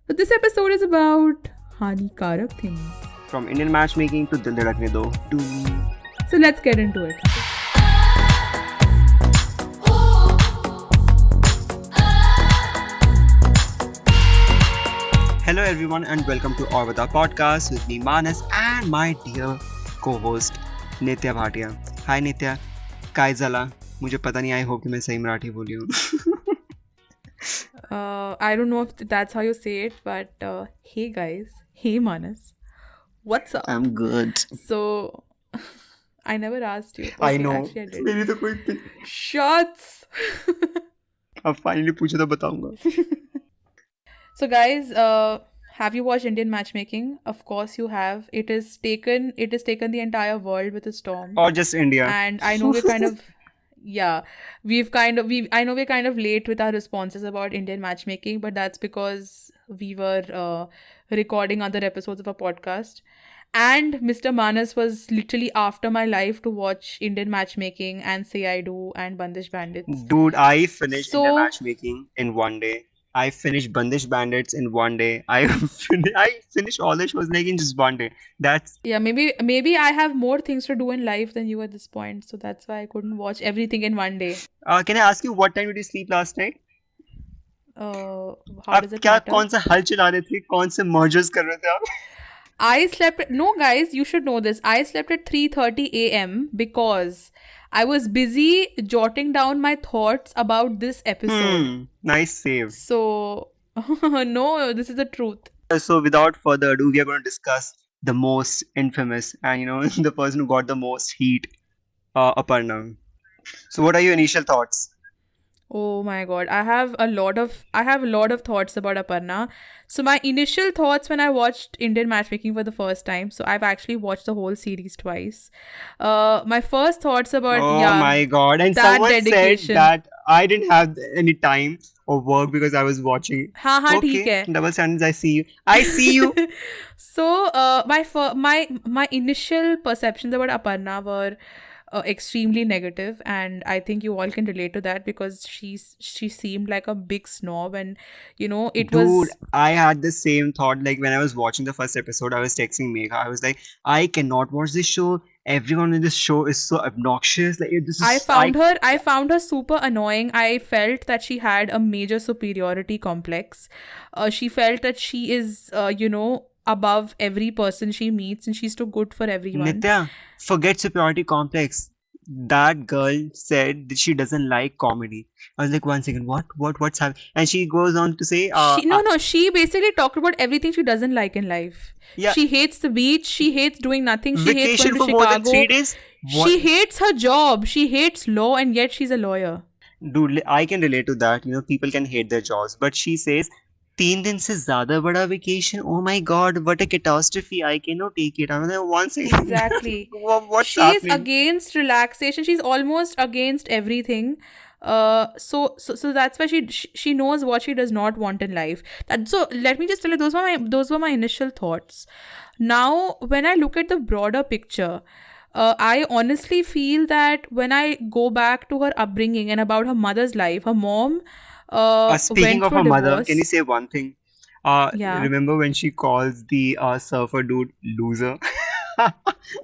So this episode is about Haanikaarak things. From Indian matchmaking to Dil Dhadakne Do. So let's get into it. Hello everyone and welcome to AurBata podcast with me Manas and my dear co-host Nitya Bhatia. Hi Nitya, काय झाला? मुझे पता नहीं, I hope कि मैं सही मराठी बोली हूँ. I don't know if that's how you say it, but hey guys, hey Manas, what's up? I'm good. So I never asked you. I know. Actually, I did. मेरी तो कोई Shots. अब finally पूछो तो बताऊंगा. So guys, have you watched Indian matchmaking? Of course you have. It has taken the entire world with a storm. Or just India. And I know we're kind of I know we're kind of late with our responses about Indian matchmaking, but that's because we were recording other episodes of a podcast. And Mr. Manas was literally after my life to watch Indian matchmaking and Say I Do and Bandish Bandits. Dude, I finished Indian matchmaking in one day. I finished Bandish Bandits in one day. I finished all the shows like in just one day. Maybe I have more things to do in life than you at this point, so that's why I couldn't watch everything in one day. Can I ask you what time did you sleep last night? How does it क्या matter? कौन सा हल चला रहे थे? कौन से mergers कर रहे थे आप? I slept. No, guys, you should know this. I slept at 3:30 a.m. because I was busy jotting down my thoughts about this episode. Nice save. So, no, this is the truth. So, without further ado, we are going to discuss the most infamous and the person who got the most heat, Aparna. So, what are your initial thoughts? Oh my God, I have a lot of thoughts about Aparna. So my initial thoughts when I watched Indian matchmaking for the first time. So I've actually watched the whole series twice. My first thoughts about my God, and that someone dedication. said that I didn't have any time or work because I was watching. हाँ ठीक है. Double standards. I see you. So my initial perceptions about Aparna were extremely negative, and I think you all can relate to that because she seemed like a big snob, and Dude, I had the same thought. Like when I was watching the first episode, I was texting Megha. I was like, I cannot watch this show. Everyone in this show is so obnoxious. Like I found her super annoying. I felt that she had a major superiority complex. She felt that she is above every person she meets, and she's too good for everyone. Nitya, forget superiority complex. That girl said that she doesn't like comedy. I was like, one second, what's happening? And she goes on to say, she basically talked about everything she doesn't like in life. Yeah. She hates the beach. She hates doing nothing. She hates going to for Chicago. More than 3 days. She hates her job. She hates law, and yet she's a lawyer. Dude, I can relate to that. People can hate their jobs, but she says, 3 दिन से ज़्यादा बड़ा vacation. Oh my God, what a catastrophe! I cannot take it. I'm like, once again. Exactly. What's happening? She's against relaxation. She's almost against everything. So that's why she knows what she does not want in life. So let me just tell you, those were my initial thoughts. Now, when I look at the broader picture, I honestly feel that when I go back to her upbringing and about her mother's life, her mom. Speaking of her mother, can you say one thing? Yeah. Remember when she calls the surfer dude loser?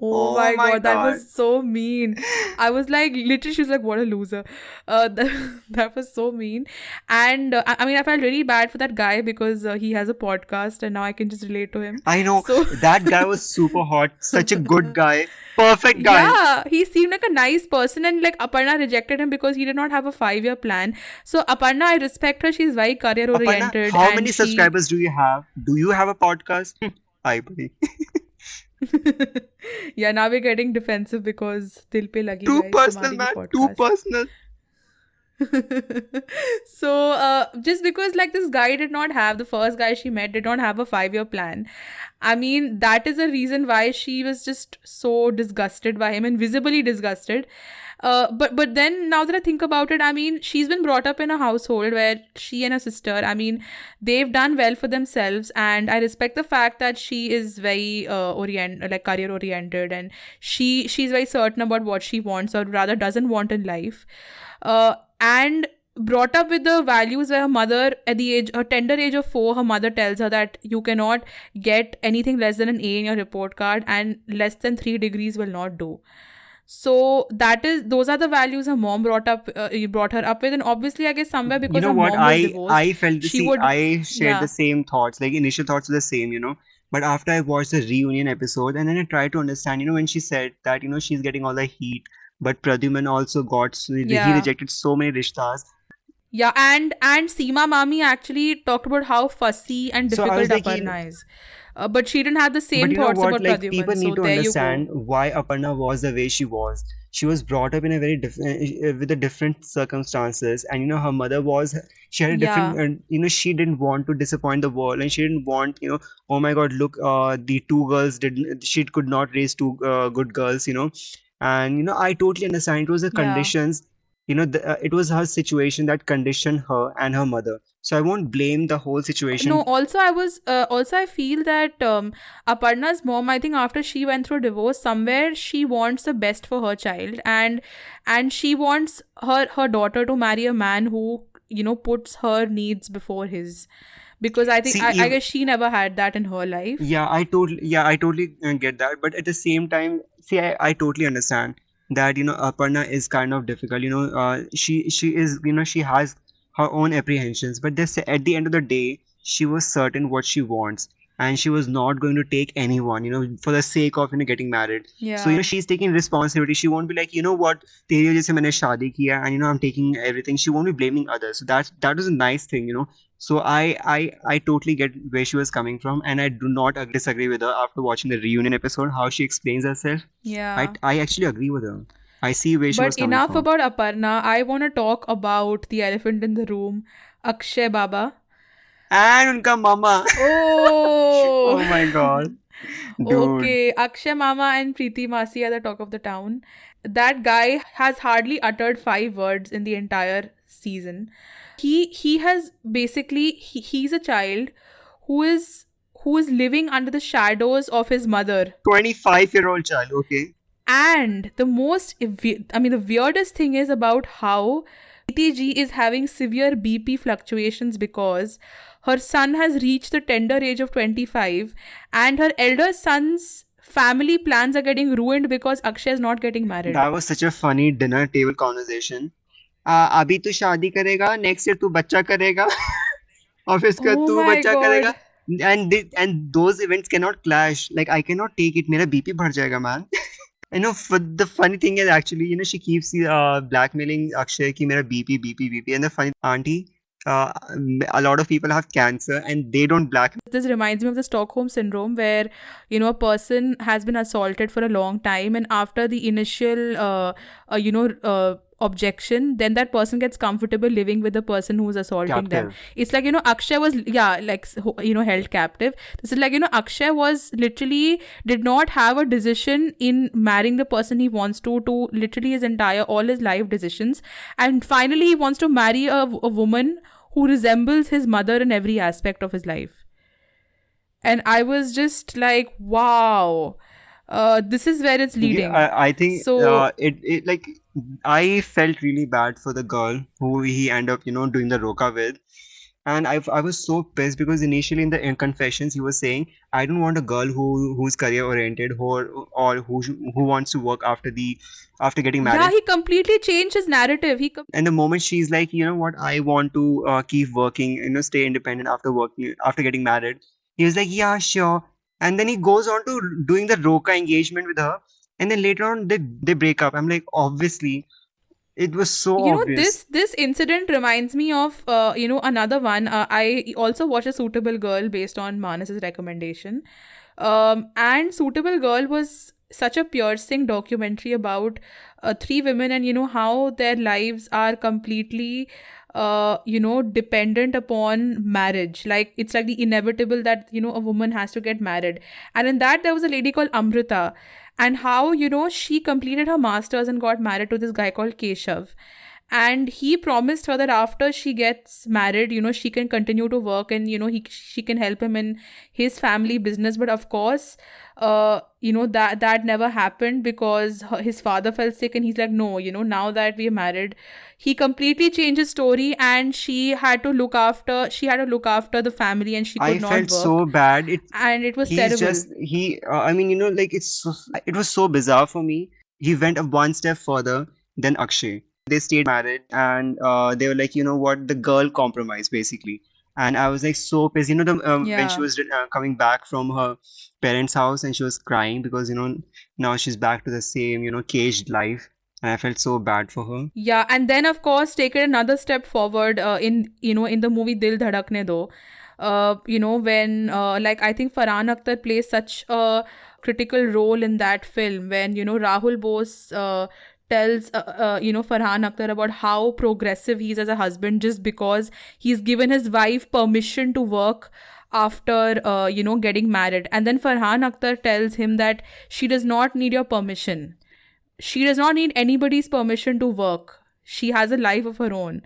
Oh my God, that was so mean. I was like, literally, she was like, what a loser. That was so mean. And I mean, I felt really bad for that guy because he has a podcast and now I can just relate to him. I know. So that guy was super hot. Such a good guy. Perfect guy. Yeah, he seemed like a nice person, and like Aparna rejected him because he did not have a 5-year plan. So Aparna, I respect her. She's very career oriented. How many subscribers do you have? Do you have a podcast? Hi, buddy. Yeah, now we're getting defensive because Dil Pe Lagi Too guys, personal, man. Too personal. So just because like this guy the first guy she met did not have a 5-year plan, I mean that is a reason why she was just so disgusted by him and visibly disgusted. But then now that I think about it, I mean she's been brought up in a household where she and her sister, I mean they've done well for themselves, and I respect the fact that she is very career oriented, and she's very certain about what she wants or rather doesn't want in life. And brought up with the values where her mother, at the age, her tender age of 4, her mother tells her that you cannot get anything less than an A in your report card, and less than 3 degrees will not do. So those are the values her mom brought her up with. And obviously, I guess somewhere, You because know her what? mom was I divorced, felt she see, would, I shared the yeah, same thoughts. Like initial thoughts were the same, But after I watched the reunion episode, and then I tried to understand, when she said that, she's getting all the heat, but Pradyuman also he yeah. rejected so many rishtas. Yeah, and Seema Mami actually talked about how fussy and So I was difficult like, Aparna is. But she didn't have the but same you know thoughts what? about Like people Pradyuman. So need to there you go. understand why Aparna was the way she was. She was brought up in a very different, with the different circumstances, and her mother was. She had a different, Yeah, she didn't want to disappoint the world, and she didn't want, oh my God, look, the two girls didn't. She could not raise two good girls, and I totally understand. It was the yeah. conditions. It was her situation that conditioned her and her mother. So I won't blame the whole No, situation. also I feel that Aparna's mom, I think after she went through a divorce, somewhere she wants the best for her child, and she wants her daughter to marry a man who, puts her needs before his, because I think See, I guess she never had that in her life. Yeah, I totally get that. But at the same time, see, I totally understand that Aparna is kind of difficult. She is she has her own apprehensions, but this at the end of the day, she was certain what she wants, and she was not going to take anyone, for the sake of getting married. So Yeah. she's taking responsibility. She won't be like, what, तेरी वजह से मैंने शादी किया, and I'm taking everything. She won't be blaming others. So that was a nice thing. So I totally get where she was coming from, and I do not disagree with her after watching the reunion episode. How she explains herself, I Yeah. I actually agree with her. I see where she But was coming enough from. about Aparna. I want to talk about the elephant in the room, Akshay Baba. And unka mama. Oh, Oh my god, dude. okay. Akshay Mama and Preeti Masi are the talk of the town. That guy has hardly uttered 5 words in the entire season. He has basically he's a child who is living under the shadows of his mother. 25-year-old child. Okay. And the weirdest thing is about how ETG is having severe BP fluctuations because her son has reached the tender age of 25, and her elder son's family plans are getting ruined because Akshay is not getting married. That was such a funny dinner table conversation. अभी तू शादी करेगा, next year तू बच्चा करेगा, और फिर उसके बाद Oh तू my बच्चा करेगा. god. And those events cannot clash. Like I cannot take it. मेरा BP बढ़ जाएगा, man. The funny thing is actually, she keeps blackmailing Akshay ki mera BP. And the funny auntie, uh, a lot of people have cancer and they don't blackmail. This reminds me of the Stockholm syndrome, where a person has been assaulted for a long time, and after the initial objection, then that person gets comfortable living with the person who's assaulting them. Captive. It's like, Akshay was, yeah, like, held captive. This is like, Akshay was literally did not have a decision in marrying the person he wants to literally all his life decisions, and finally he wants to marry a woman who resembles his mother in every aspect of his life. And I was just like, wow, this is where it's Yeah, leading. I think So, it like I felt really bad for the girl who he ended up doing the roka with, and I was so pissed because initially in confessions he was saying I don't want a girl who's career oriented or who wants to work after getting yeah, married. he completely changed his narrative. And the moment she's like, you know what, I want to keep working, stay independent after working, after getting married. He was like, yeah, sure. And then he goes on to doing the Roka engagement with her. And then later on, they break up. I'm like, obviously, it was so obvious. This incident reminds me of another one. I also watched A Suitable Girl based on Manas's recommendation, and Suitable Girl was such a piercing documentary about 3 women, and how their lives are completely dependent upon marriage. Like, it's like the inevitable that a woman has to get married. And in that, there was a lady called Amrita, and how she completed her masters and got married to this guy called Keshav. and he promised her that after she gets married, she can continue to work, and she can help him in his family business. But of course, that never happened because his father fell sick, and he's like, no, now that we're married, he completely changed his story, and she had to look after the family, and she I could not felt so work, bad. and it was He's terrible. just I mean, like it was so bizarre for me. He went one step further than Akshay. They stayed married, and they were like, you know what, the girl compromised basically. And I was like so pissed. When she Yeah. was coming back from her parents' house and she was crying because now she's back to the same caged life, and I felt so bad for her. Yeah, and then of course take it another step forward in the movie Dil Dhadakne Do. When like I think Farhan Akhtar plays such a critical role in that film when Rahul Bose tells Farhan Akhtar about how progressive he is as a husband just because he's given his wife permission to work after getting married, and then Farhan Akhtar tells him that she does not need your permission, she does not need anybody's permission to work. She has a life of her own.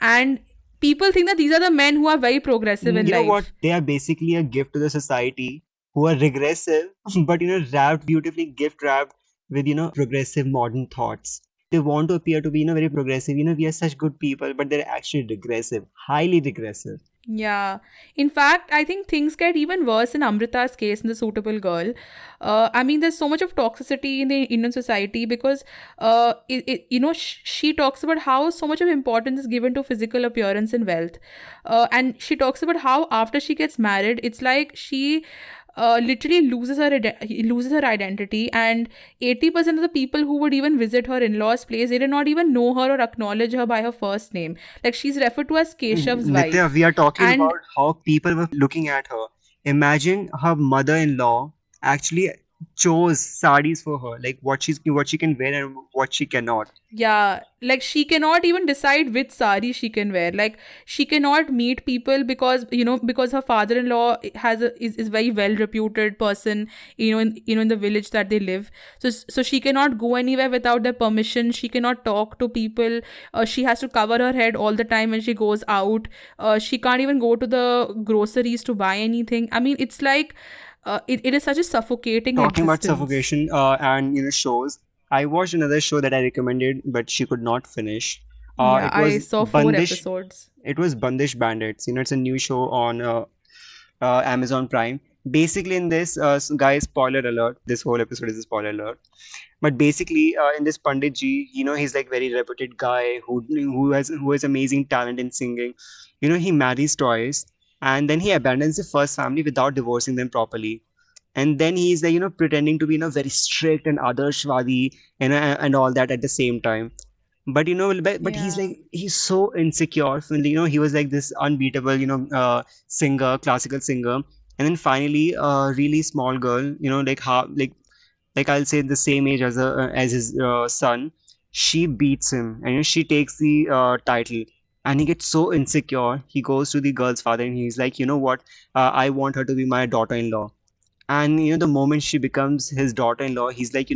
And people think that these are the men who are very progressive in You know what? life. They are basically a gift to the society who are regressive, but wrapped beautifully, gift wrapped with progressive modern thoughts. They want to appear to be very progressive. We are such good people, but they're actually regressive, highly regressive. Yeah. In fact, I think things get even worse in Amrita's case in The Suitable Girl. I mean, there's so much of toxicity in the Indian society because, she talks about how so much of importance is given to physical appearance and wealth. And she talks about how after she gets married, it's like she literally loses her identity, and 80% of the people who would even visit her in-laws place, they did not even know her or acknowledge her by her first name. Like, she's referred to as Keshav's Nitya, wife. we are talking And about how people were looking at her. Imagine her mother-in-law actually chose saris for her, like what she can wear and what she cannot. yeah, like she cannot even decide which sari she can wear. Like, she cannot meet people because her father-in-law is very well reputed person, in the village that they live. So she cannot go anywhere without their permission. She cannot talk to people. She has to cover her head all the time when she goes out. She can't even go to the groceries to buy anything. I mean, it's like it is such a suffocating Talking about existence. suffocation and shows, I watched another show that I recommended, but she could not finish. Yeah, It I was saw four Bandish. episodes. It was Bandish Bandits. It's a new show on Amazon Prime. Basically, in this, guys, spoiler alert. This whole episode is a spoiler alert. But basically, in this Pandit ji, he's like very reputed guy who has amazing talent in singing. He marries twice, and then he abandons the first family without divorcing them properly. And then he's like pretending to be very strict and adarshwadi and all that at the same time. But but he's Yeah. like he's so insecure. He was like this unbeatable singer, classical singer, and then finally a really small girl, like half like I'll say the same age as his son. She beats him, and she takes the title. And he gets so insecure. He goes to the girl's father, and he's like, you know what? I want her to be my daughter-in-law. And the moment she becomes his daughter-in-law, he's like,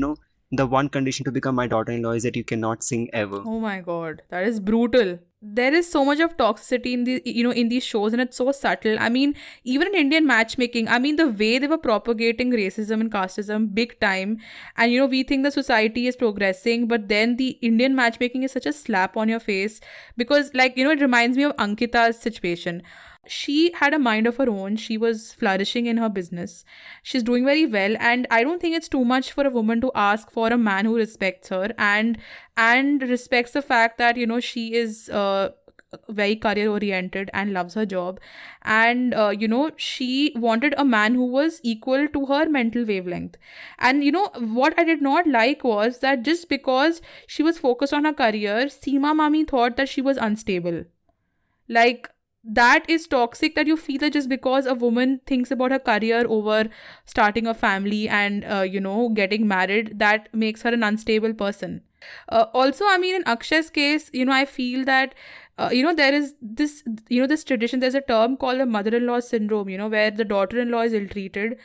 the one condition to become my daughter-in-law is that you cannot sing ever. Oh my god, that is brutal. There is so much of toxicity in these shows, and it's so subtle. I mean, even in Indian matchmaking, I mean, the way they were propagating racism and casteism big time, and we think the society is progressing, but then the Indian matchmaking is such a slap on your face because, like, it reminds me of Ankita's situation. She had a mind of her own. She was flourishing in her business. She's doing very well, and I don't think it's too much for a woman to ask for a man who respects her and respects the fact that she is very career oriented and loves her job, and she wanted a man who was equal to her mental wavelength. And what I did not like was that just because she was focused on her career, Seema Mami thought that she was unstable. Like, that is toxic, that you feel that just because a woman thinks about her career over starting a family and getting married, that makes her an unstable person. Also, I mean, in Akshay's case, I feel that, there is this, this tradition. There's a term called the mother-in-law syndrome, where the daughter-in-law is ill-treated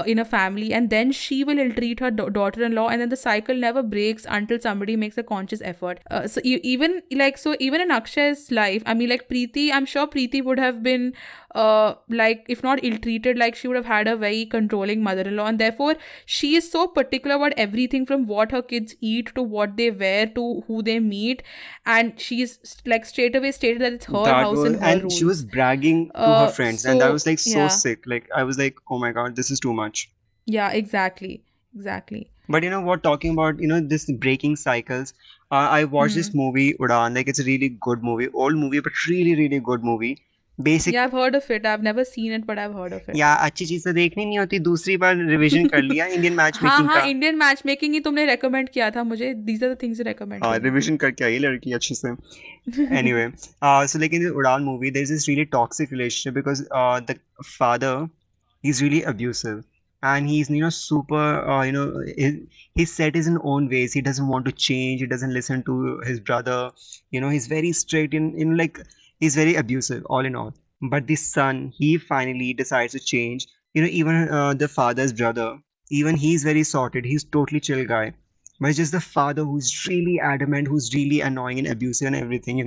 in a family, and then she will ill-treat her daughter-in-law, and then the cycle never breaks until somebody makes a conscious effort. Even in Akshay's life, I mean, like Preeti, I'm sure Preeti would have been, like, if not ill-treated, like she would have had a very controlling mother-in-law, and therefore she is so particular about everything from what her kids eat to what they wear to who they meet, and she's like straight away stated that it's her That house was, and her and she was rules. bragging to her friends, and that was So like so yeah, sick. Like I was like, oh my god, this is too much. yeah, exactly, exactly. But you know what, talking about, this breaking cycles, I watched Hmm. this movie Udaan. Like it's a really good movie, old movie, but really really good movie. Basic, Yeah, I've heard of it. I've never seen it, but I've heard of it. या अच्छी चीज तो देखनी नहीं होती, दूसरी बार revision कर लिया इंडियन मैच हाँ मेकिंग हाँ, का। इंडियन मैच मेकिंग ही तुमने रेकमेंड किया था मुझे. These are the things recommend हाँ, करी थी. रिवीजन करके आई लड़की अच्छे से। Anyway, so like in the Udan movie, there's this really toxic relationship because the father, he's really abusive, and he's super, he's set his own ways. He doesn't want to change. He doesn't listen to his brother. He's very strict in like he's very abusive all in all. But the son, he finally decides to change. Even the father's brother, even he's very sorted. He's totally chill guy, but it's just the father who's really adamant, who's really annoying and abusive and everything.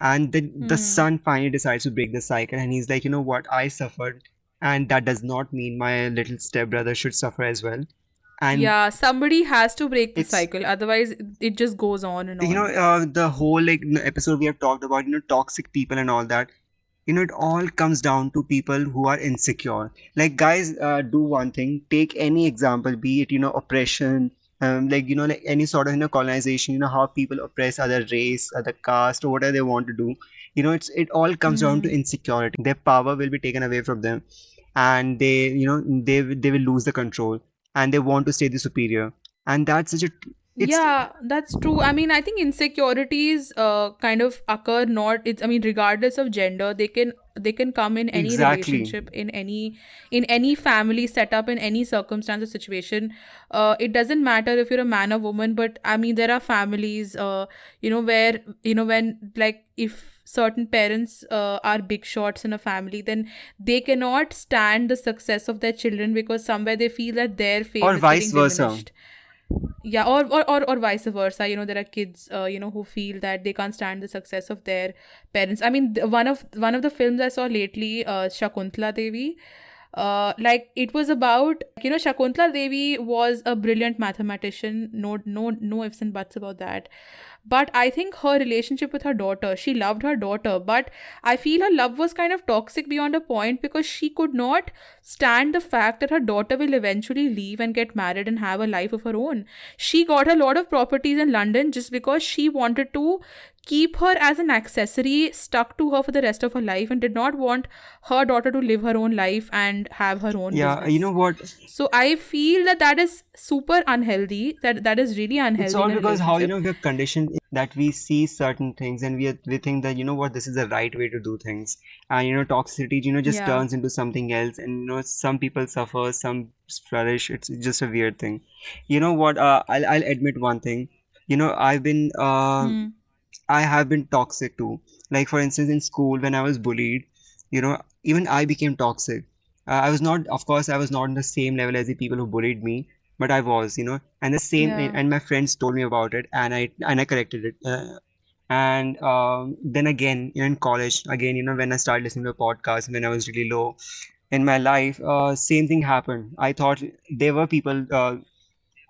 And the Hmm. son finally decides to break the cycle, and he's like, you know what, I suffered, and that does not mean my little stepbrother should suffer as well. And Yeah, somebody has to break the it's, cycle. Otherwise, it just goes on and on. the whole like episode we have talked about, toxic people and all that. It all comes down to people who are insecure. Like guys, do one thing, take any example, be it oppression, like like any sort of colonization, how people oppress other race, other caste, or whatever they want to do. It all comes down to Hmm. insecurity. Their power will be taken away from them, and they will lose the control, and they want to stay the superior. And that's such a, it's Yeah, that's true. I mean, I think insecurities kind of occur not it's I mean, regardless of gender, they can come in any exactly. relationship, in any family setup, in any circumstance or situation. It doesn't matter if you're a man or woman, but I mean there are families where when, like, if certain parents are big shots in a family, then they cannot stand the success of their children because somewhere they feel that their Or fame is vice getting versa. diminished. Yeah, or vice versa. There are kids who feel that they can't stand the success of their parents. I mean, one of the films I saw lately, Shakuntla Devi, like, it was about, like, Shakuntla Devi was a brilliant mathematician. No ifs and buts about that. But I think her relationship with her daughter, she loved her daughter, but I feel her love was kind of toxic beyond a point because she could not stand the fact that her daughter will eventually leave and get married and have a life of her own. She got a lot of properties in London just because she wanted to keep her as an accessory stuck to her for the rest of her life and did not want her daughter to live her own life and have her own Yeah, you know business. what? So I feel that is super unhealthy. That is really It's unhealthy all in a because how relationship. we're conditioned that we see certain things, and we think that what, this is the right way to do things. And toxicity just Yeah. turns into something else, and some people suffer, some flourish. It's just a weird thing. You know what? I'll admit one thing. I've been Hmm. I have been toxic too. Like for instance, in school when I was bullied, even I became toxic. I was not, of course, I was not on the same level as the people who bullied me, but I was, and the same, Yeah. and my friends told me about it, and I corrected it. And then again, in college, again, when I started listening to a podcast, when I was really low in my life, same thing happened. I thought there were people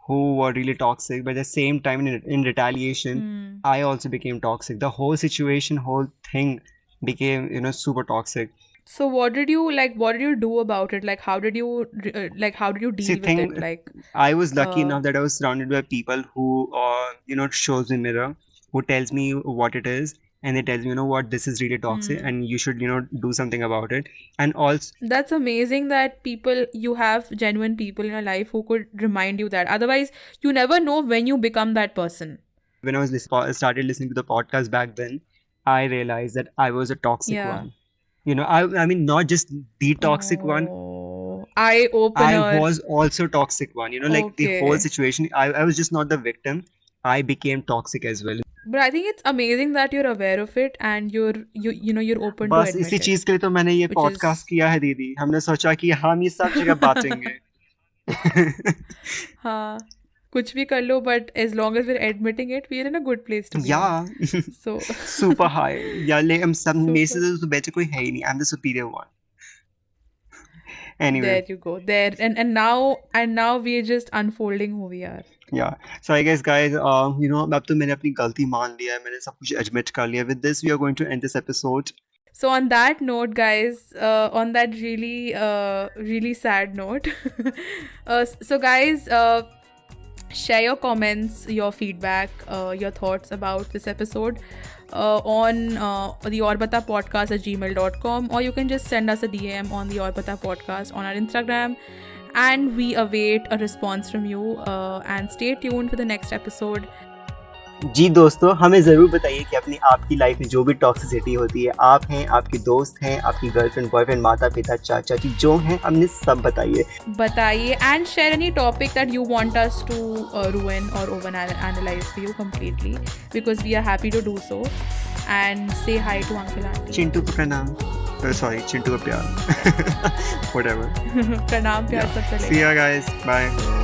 who were really toxic, but at the same time, in retaliation, Hmm. I also became toxic. The whole situation, whole thing became, super toxic. So what did you do about it? Like, how did you See, deal with it? thing, Like, I was lucky uh enough that I was surrounded by people who, shows me mirror, who tells me what it is, and they tell me, what, this is really toxic, hmm. and you should, do something about it. And also, That's amazing that you have genuine people in your life who could remind you that. Otherwise, you never know when you become that person. when I was started listening to the podcast back then, I realized that I was a toxic Yeah. one. I mean, not just the toxic one. Oh, eye I opener. was also toxic one. Like the whole Okay. situation. I was just not the victim. I became toxic as well. But I think it's amazing that you're aware of it and you're open to बस इसी admit it, चीज के लिए तो मैंने ये which podcast is किया है दीदी. हमने सोचा कि हम ये सब जगह बांटेंगे. हाँ, कुछ भी कर लो, but as long as we're admitting it, we're in a good place to be in. Yeah. So Super high. या ले हम सब में super. से तो बेटर कोई है ही नहीं. I'm the superior one. Anyway. There you go. There and now we're just unfolding who we are. Yeah. So I guess guys, अब तो मैंने अपनी गलती मान लिया है. मैंने सब कुछ admit कर लिया. With this, we are going to end this episode. So on that note, guys, on that really sad note, so guys, share your comments, your feedback, your thoughts about this episode on the AurBata podcast at gmail.com, or you can just send us a DM on the AurBata podcast on our Instagram, and we await a response from you, and stay tuned for the next episode. जी दोस्तों, हमें ज़रूर बताइए कि अपनी आपकी life में जो भी टॉक्सिसिटी होती है, आप हैं, आपके दोस्त हैं, आपकी गर्लफ्रेंड, बॉयफ्रेंड, माता पिता, चाचा जी जो हैं, हमने सब बताइए and share any topic that you want us to ruin or over analyze for you completely, because we are happy to do so. And say hi to uncle auntie. Chintu को प्रणाम. Sorry, चिंटू का प्यार. Whatever. प्रणाम प्यार सब चलेगा. See ya guys. Bye.